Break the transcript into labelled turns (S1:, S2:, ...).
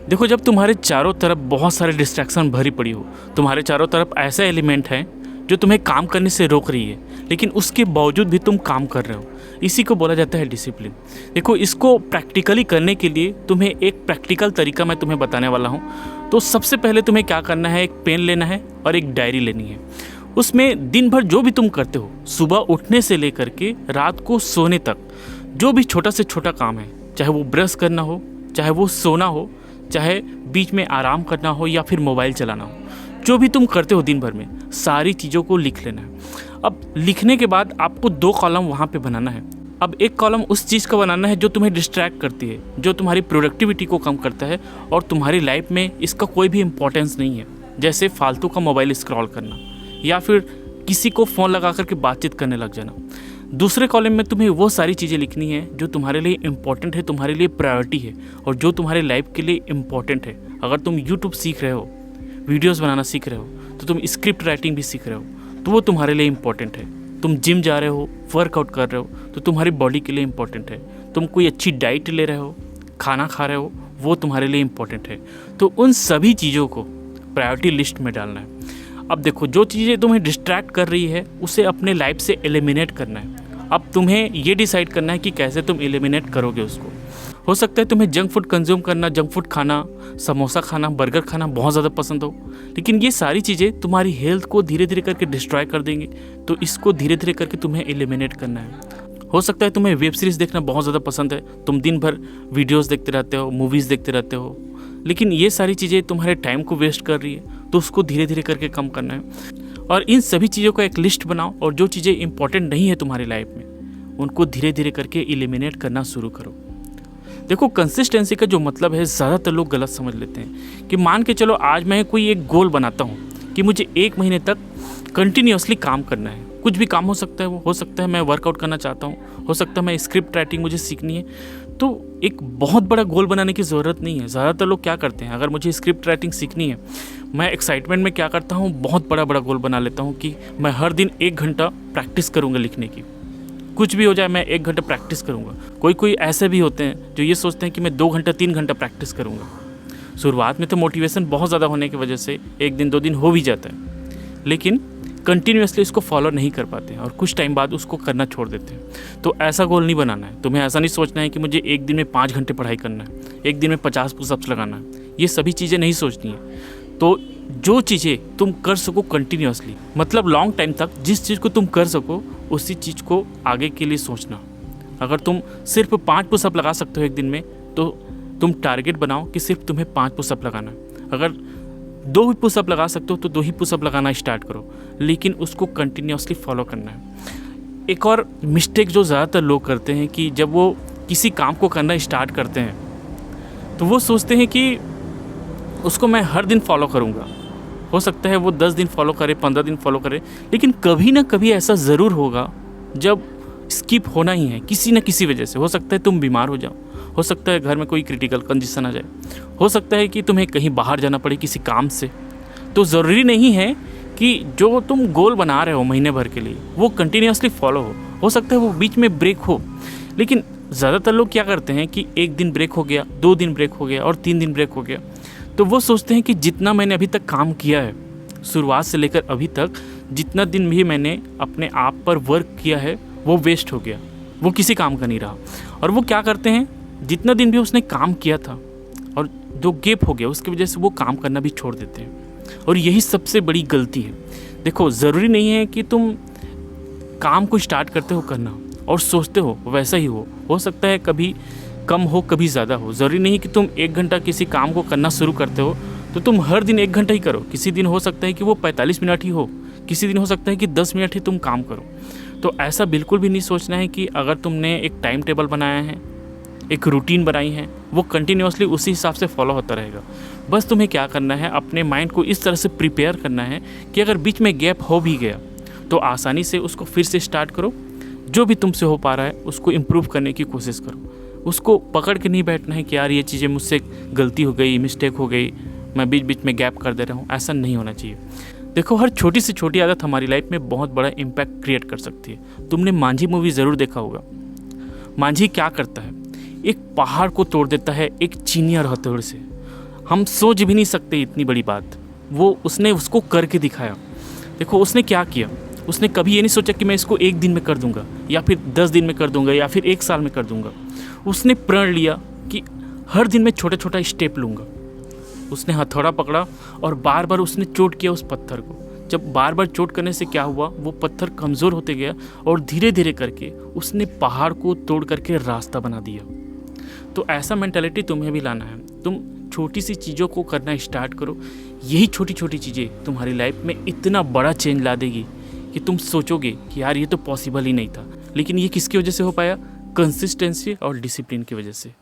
S1: देखो, जब तुम्हारे चारों तरफ बहुत सारे डिस्ट्रैक्शन भरी पड़ी हो, तुम्हारे चारों तरफ ऐसे एलिमेंट हैं जो तुम्हें काम करने से रोक रही है, लेकिन उसके बावजूद भी तुम काम कर रहे हो, इसी को बोला जाता है डिसिप्लिन। देखो, इसको प्रैक्टिकली करने के लिए तुम्हें एक प्रैक्टिकल तरीका मैं तुम्हें बताने वाला हूँ। तो सबसे पहले तुम्हें क्या करना है, एक पेन लेना है और एक डायरी लेनी है। उसमें दिन भर जो भी तुम करते हो, सुबह उठने से लेकर के रात को सोने तक, जो भी छोटा से छोटा काम है, चाहे वो ब्रश करना हो, चाहे वो सोना हो, चाहे बीच में आराम करना हो या फिर मोबाइल चलाना हो, जो भी तुम करते हो दिन भर में, सारी चीज़ों को लिख लेना है। अब लिखने के बाद आपको 2 कॉलम वहाँ पे बनाना है। अब एक कॉलम उस चीज़ का बनाना है जो तुम्हें डिस्ट्रैक्ट करती है, जो तुम्हारी प्रोडक्टिविटी को कम करता है और तुम्हारी लाइफ में इसका कोई भी इम्पोर्टेंस नहीं है, जैसे फालतू का मोबाइल स्क्रॉल करना या फिर किसी को फ़ोन लगा करके बातचीत करने लग जाना। दूसरे कॉलम में तुम्हें वो सारी चीज़ें लिखनी है जो तुम्हारे लिए इम्पोर्टेंट है, तुम्हारे लिए प्रायोरिटी है और जो तुम्हारे लाइफ के लिए इम्पोर्टेंट है। अगर तुम यूट्यूब सीख रहे हो, वीडियोस बनाना सीख रहे हो, तो तुम स्क्रिप्ट राइटिंग भी सीख रहे हो, तो वो तुम्हारे लिए इम्पोर्टेंट है। तुम जिम जा रहे हो, वर्कआउट कर रहे हो, तो तुम्हारी बॉडी के लिए इम्पोर्टेंट है। तुम कोई अच्छी डाइट ले रहे हो, खाना खा रहे हो, वो तुम्हारे लिए इम्पोर्टेंट है। तो उन सभी चीज़ों को प्रायोरिटी लिस्ट में डालना है। अब देखो, जो चीज़ें तुम्हें डिस्ट्रैक्ट कर रही है उसे अपने लाइफ से एलिमिनेट करना है। अब तुम्हें ये डिसाइड करना है कि कैसे तुम एलिमिनेट करोगे उसको। हो सकता है तुम्हें जंक फूड कंज्यूम करना, जंक फूड खाना, समोसा खाना, बर्गर खाना बहुत ज़्यादा पसंद हो, लेकिन ये सारी चीज़ें तुम्हारी हेल्थ को धीरे धीरे करके डिस्ट्रॉय कर देंगे। तो इसको धीरे धीरे करके तुम्हें एलिमिनेट करना है। हो सकता है तुम्हें वेब सीरीज़ देखना बहुत ज़्यादा पसंद है, तुम दिन भर वीडियोज़ देखते रहते हो, मूवीज़ देखते रहते हो, लेकिन ये सारी चीज़ें तुम्हारे टाइम को वेस्ट कर रही है, तो उसको धीरे धीरे करके कम करना है। और इन सभी चीज़ों का एक लिस्ट बनाओ और जो चीज़ें इंपॉर्टेंट नहीं है तुम्हारी लाइफ में, उनको धीरे धीरे करके एलिमिनेट करना शुरू करो। देखो, कंसिस्टेंसी का जो मतलब है, ज़्यादातर लोग गलत समझ लेते हैं कि मान के चलो आज मैं कोई एक गोल बनाता हूँ कि मुझे 1 महीने तक कंटिन्यूसली काम करना है। कुछ भी काम हो सकता है, वो हो सकता है मैं वर्कआउट करना चाहता हूँ, हो सकता है मैं स्क्रिप्ट राइटिंग मुझे सीखनी है। तो एक बहुत बड़ा गोल बनाने की ज़रूरत नहीं है। ज़्यादातर लोग क्या करते हैं, अगर मुझे स्क्रिप्ट राइटिंग सीखनी है, मैं एक्साइटमेंट में क्या करता हूँ, बहुत बड़ा बड़ा गोल बना लेता हूँ कि मैं हर दिन 1 घंटा प्रैक्टिस करूँगा लिखने की। कुछ भी हो जाए, मैं 1 घंटा प्रैक्टिस करूँगा। कोई ऐसे भी होते हैं जो ये सोचते हैं कि मैं 2 घंटा 3 घंटा प्रैक्टिस करूँगा। शुरुआत में तो मोटिवेशन बहुत ज़्यादा होने की वजह से 1 दिन 2 दिन हो भी जाता है, लेकिन कंटिन्यूसली इसको फॉलो नहीं कर पाते हैं और कुछ टाइम बाद उसको करना छोड़ देते हैं। तो ऐसा गोल नहीं बनाना है। तुम्हें ऐसा नहीं सोचना है कि मुझे 1 दिन में 5 घंटे पढ़ाई करना है, 1 दिन में 50 पुशअप्स लगाना है। ये सभी चीज़ें नहीं सोचनी है। तो जो चीज़ें तुम कर सको कंटिन्यूसली, मतलब लॉन्ग टाइम तक जिस चीज़ को तुम कर सको, उसी चीज़ को आगे के लिए सोचना। अगर तुम सिर्फ 5 पुशअप लगा सकते हो 1 दिन में, तो तुम टारगेट बनाओ कि सिर्फ तुम्हें 5 पुशअप लगाना है। अगर 2 ही पुशअप लगा सकते हो तो 2 ही पुशअप लगाना स्टार्ट करो, लेकिन उसको कंटिन्यूसली फॉलो करना है। एक और मिस्टेक जो ज़्यादातर लोग करते हैं कि जब वो किसी काम को करना स्टार्ट करते हैं, तो वो सोचते हैं कि उसको मैं हर दिन फॉलो करूँगा। हो सकता है वो 10 दिन फॉलो करे, 15 दिन फॉलो करे, लेकिन कभी ना कभी ऐसा ज़रूर होगा जब स्किप होना ही है किसी न किसी वजह से। हो सकता है तुम बीमार हो जाओ, हो सकता है घर में कोई क्रिटिकल कंडीशन आ जाए, हो सकता है कि तुम्हें कहीं बाहर जाना पड़े किसी काम से। तो ज़रूरी नहीं है कि जो तुम गोल बना रहे हो महीने भर के लिए वो कंटिन्यूसली फॉलो हो सकता है वो बीच में ब्रेक हो। लेकिन ज़्यादातर लोग क्या करते हैं कि 1 दिन ब्रेक हो गया, 2 दिन ब्रेक हो गया और 3 दिन ब्रेक हो गया, तो वो सोचते हैं कि जितना मैंने अभी तक काम किया है, शुरुआत से लेकर अभी तक जितना दिन भी मैंने अपने आप पर वर्क किया है, वो वेस्ट हो गया, वो किसी काम का नहीं रहा। और वो क्या करते हैं, जितना दिन भी उसने काम किया था और जो गैप हो गया उसकी वजह से वो काम करना भी छोड़ देते हैं, और यही सबसे बड़ी गलती है। देखो, ज़रूरी नहीं है कि तुम काम को स्टार्ट करते हो करना और सोचते हो वैसा ही हो सकता है कभी कम हो कभी ज़्यादा हो। ज़रूरी नहीं कि तुम 1 घंटा किसी काम को करना शुरू करते हो तो तुम हर दिन 1 घंटा ही करो। किसी दिन हो सकता है कि वो 45 मिनट ही हो, किसी दिन हो सकता है कि 10 मिनट ही तुम काम करो। तो ऐसा बिल्कुल भी नहीं सोचना है कि अगर तुमने एक टाइम टेबल बनाया है, एक रूटीन बनाई है, वो कंटिन्यूसली उसी हिसाब से फॉलो होता रहेगा। बस तुम्हें क्या करना है, अपने माइंड को इस तरह से प्रिपेयर करना है कि अगर बीच में गैप हो भी गया तो आसानी से उसको फिर से स्टार्ट करो। जो भी तुमसे हो पा रहा है उसको इम्प्रूव करने की कोशिश करो। उसको पकड़ के नहीं बैठना है कि यार ये चीज़ें मुझसे गलती हो गई, मिस्टेक हो गई, मैं बीच बीच में गैप कर दे रहा हूँ। ऐसा नहीं होना चाहिए। देखो, हर छोटी से छोटी आदत हमारी लाइफ में बहुत बड़ा इम्पैक्ट क्रिएट कर सकती है। तुमने मांझी मूवी ज़रूर देखा होगा। मांझी क्या करता है, एक पहाड़ को तोड़ देता है एक चीनी और हथौड़े से। हम सोच भी नहीं सकते इतनी बड़ी बात, वो उसने उसको करके दिखाया। देखो उसने क्या किया, उसने कभी ये नहीं सोचा कि मैं इसको 1 दिन में कर दूंगा या फिर 10 दिन में कर दूंगा या फिर 1 साल में कर दूंगा। उसने प्रण लिया कि हर दिन मैं छोटा छोटा स्टेप लूँगा। उसने हथौड़ा पकड़ा और बार बार उसने चोट किया उस पत्थर को। जब बार बार चोट करने से क्या हुआ, वो पत्थर कमज़ोर होते गया और धीरे धीरे करके उसने पहाड़ को तोड़ करके रास्ता बना दिया। तो ऐसा मेंटालिटी तुम्हें भी लाना है। तुम छोटी सी चीज़ों को करना स्टार्ट करो। यही छोटी छोटी चीज़ें तुम्हारी लाइफ में इतना बड़ा चेंज ला देगी कि तुम सोचोगे कि यार ये तो पॉसिबल ही नहीं था। लेकिन ये किसकी वजह से हो पाया? कंसिस्टेंसी और डिसिप्लिन की वजह से।